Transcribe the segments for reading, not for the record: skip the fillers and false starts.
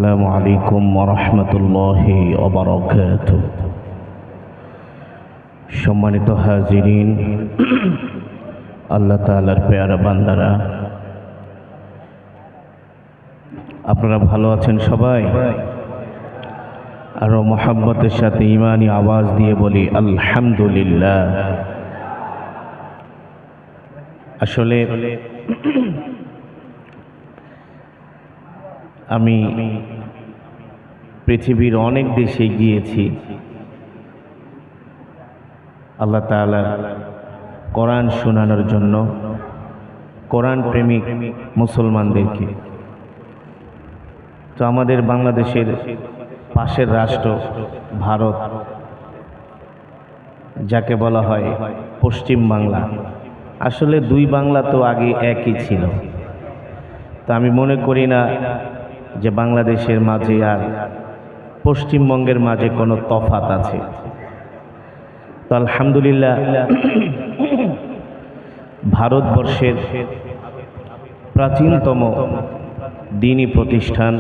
আসসালামু আলাইকুম ওয়া রাহমাতুল্লাহি ওয়া বারাকাতুহু। সম্মানিত হাজিরিন, আল্লাহ তাআলার পেয়ারা বান্দারা, আপনারা ভালো আছেন সবাই? আরো মোহাব্বতের সাথে ঈমানি আওয়াজ দিয়ে বলি আলহামদুলিল্লাহ। আসলে আমি পৃথিবীর অনেক দেশে গিয়েছি আল্লাহ তাআলার কোরআন শোনানোর জন্য, কোরআন প্রেমিক মুসলমানদেরকে। তো আমাদের বাংলাদেশের পাশের রাষ্ট্র ভারত, যাকে বলা হয় পশ্চিম বাংলা, আসলে দুই বাংলা তো আগে একই ছিল। তো আমি মনে করি না যে বাংলাদেশের মাঝে আর পশ্চিমবঙ্গের মাঝে কোনো তফাত আছে। তো আলহামদুলিল্লাহ, ভারতবর্ষের প্রাচীনতম দ্বীনি প্রতিষ্ঠান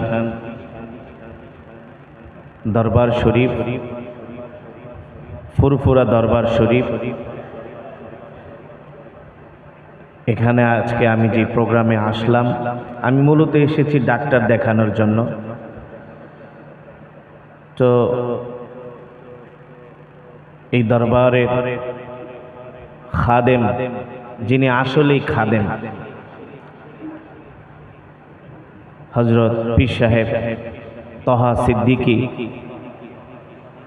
দরবার শরীফ, ফুরফুরা দরবার শরীফ, এখানে আজকে আমি যে প্রোগ্রামে আসলাম, আমি মূলত এসেছি ডাক্তার দেখানোর জন্য। তো এই দরবারে খাদেম, যিনি আসলেই খাদেম, হযরত পীর সাহেব তহা সিদ্দিকী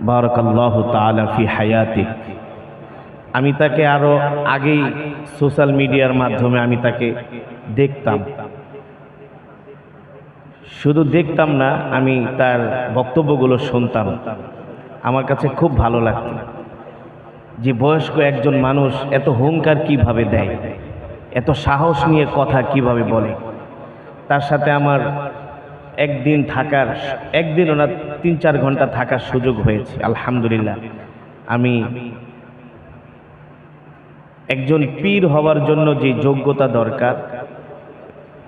বারাকাল্লাহু তাআলা ফি হায়াতি। আমি তাকে আরো আগেই সোশ্যাল মিডিয়ার মাধ্যমে আমি তাকে দেখতাম, শুধু দেখতাম না, আমি তার বক্তব্যগুলো শুনতাম। আমার কাছে খুব ভালো লাগতো যে বয়স্ক একজন মানুষ এত হুঙ্কার কিভাবে দেয়, এত সাহস নিয়ে কথা কিভাবে বলে। তার সাথে আমার একদিন ওনার 3-4 ঘন্টা থাকার সুযোগ হয়েছে। আলহামদুলিল্লাহ, আমি একজন পীর হওয়ার জন্য যে যোগ্যতা দরকার,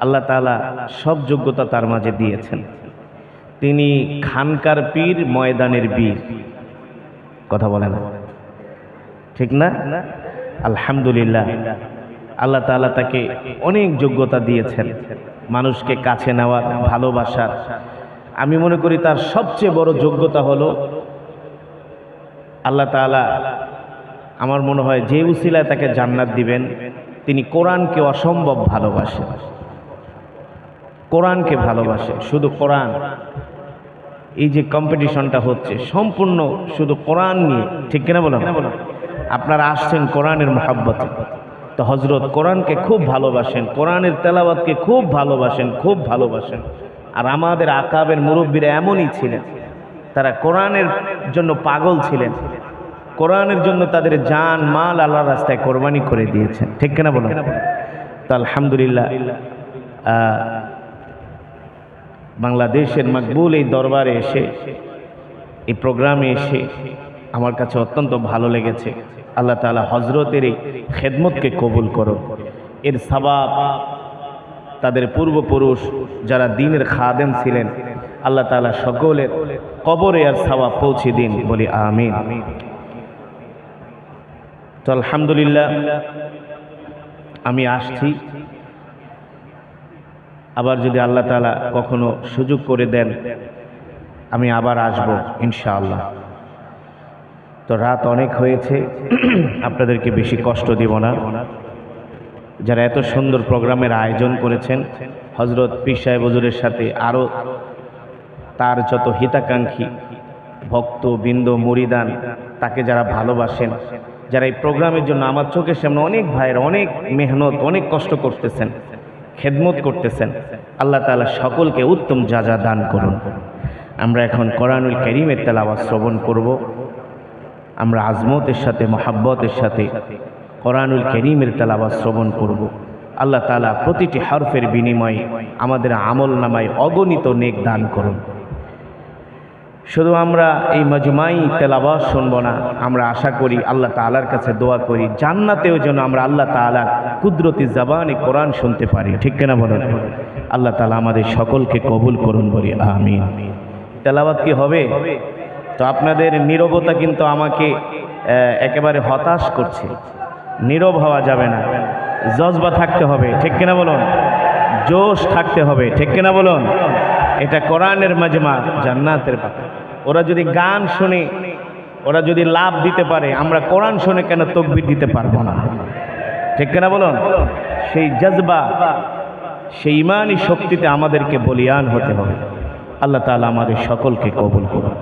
আল্লাহ তাআলা সব যোগ্যতা তার মাঝে দিয়েছেন। তিনি খানকার পীর, ময়দানের বীর। কথা বলে না, ঠিক না? আলহামদুলিল্লাহ, আল্লাহ তাআলা তাকে অনেক যোগ্যতা দিয়েছেন, মানুষকে কাছে নেওয়ার, ভালোবাসার। আমি মনে করি তার সবচেয়ে বড় যোগ্যতা হলো আল্লাহ তাআলা, আমার মনে হয় যে উসিলায় তাকে জান্নাত দিবেন, তিনি কোরআনকে অসম্ভব ভালোবাসেন। কোরআনকে ভালোবাসে, শুধু কোরআন। এই যে কম্পিটিশনটা হচ্ছে সম্পূর্ণ শুধু কোরআন নিয়ে, ঠিক কিনা বলেন? আপনারা আসছেন কোরআনের মহব্বতে। তো হযরত কোরআনকে খুব ভালোবাসেন, কোরআনের তেলাওয়াতকে খুব ভালোবাসেন, খুব ভালোবাসেন। আর আমাদের আকাবের মুরব্বীরা এমনই ছিলেন, তারা কোরআনের জন্য পাগল ছিলেন, কোরআনের জন্য তাদের জান মাল আল্লাহর রাস্তায় কোরবানি করে দিয়েছেন, ঠিক কিনা বলেন? তো আলহামদুলিল্লাহ, বাংলাদেশের মকবুল এই দরবারে এসে, এই প্রোগ্রামে এসে আমার কাছে অত্যন্ত ভালো লেগেছে। আল্লাহ তাআলা হযরতের এই খেদমতকে কবুল করুন। এর সওয়াব তাদের পূর্বপুরুষ যারা দ্বীনের খাদেম ছিলেন, আল্লাহ তাআলা সকলের কবরে আর সওয়াব পৌঁছে দিন, বলি আমিন। তো আলহামদুলিল্লাহ, আমি আসছি, আবার যদি আল্লাহ তাআলা কখনো সুযোগ করে দেন আমি আবার আসব ইনশাআল্লাহ। তো রাত অনেক হয়েছে, আপনাদেরকে বেশি কষ্ট দিব না। যারা এত সুন্দর প্রোগ্রামের আয়োজন করেছেন, হযরত পীর সাহেব হুজুরের সাথে আরো তার যত হিতাকাঙ্ক্ষী ভক্ত বৃন্দ, মুরিদান, তাকে যারা ভালোবাসেন, যারা এই প্রোগ্রামের জন্য আমার চোখের সামনে অনেক ভাইয়ের অনেক মেহনত, অনেক কষ্ট করতেছেন, খেদমত করতেছেন, আল্লাহ তাআলা সকলকে উত্তম জাযা দান করুন। আমরা এখন কোরআনুল কারীমের তেলাওয়াত শ্রবণ করব। আমরা আজমতের সাথে, মহব্বতের সাথে কোরআনুল কারীমের তেলাওয়াত শ্রবণ করব। আল্লাহ তাআলা প্রতিটি হরফের বিনিময়ে আমাদের আমল নামায় অগণিত নেক দান করুন। শুধু আমরা এই মজমাই তেলাওয়াত শুনব না, আমরা আশা করি, আল্লাহ তাআলার কাছে দোয়া করি, জান্নাতেও যেন আমরা আল্লাহ তাআলার কুদরতি জবানে কোরআন শুনতে পারি, ঠিক কিনা বলেন? আল্লাহ তাআলা আমাদের সকলকে কবুল করুন বলি আমিন। তেলাওয়াত কি হবে? তো আপনাদের নীরবতা কিন্তু আমাকে একেবারে হতাশ করছে। নীরব হওয়া যাবে না, জজবা থাকতে হবে, ঠিক কিনা বলুন? জোশ থাকতে হবে, ঠিক কিনা বলুন? এটা কোরআনের মাজমা, জান্নাতের বাগান। ওরা যদি গান শুনে, ওরা যদি লাভ দিতে পারে, আমরা কোরআন শুনে কেন তাকবীর দিতে পারবো না? ঠিক কিনা বলুন? সেই জজবা, সেই ইমানি শক্তিতে আমাদেরকে বলিয়ান হতে হবে। আল্লাহ তাআলা আমাদের সকলকে কবুল করুন।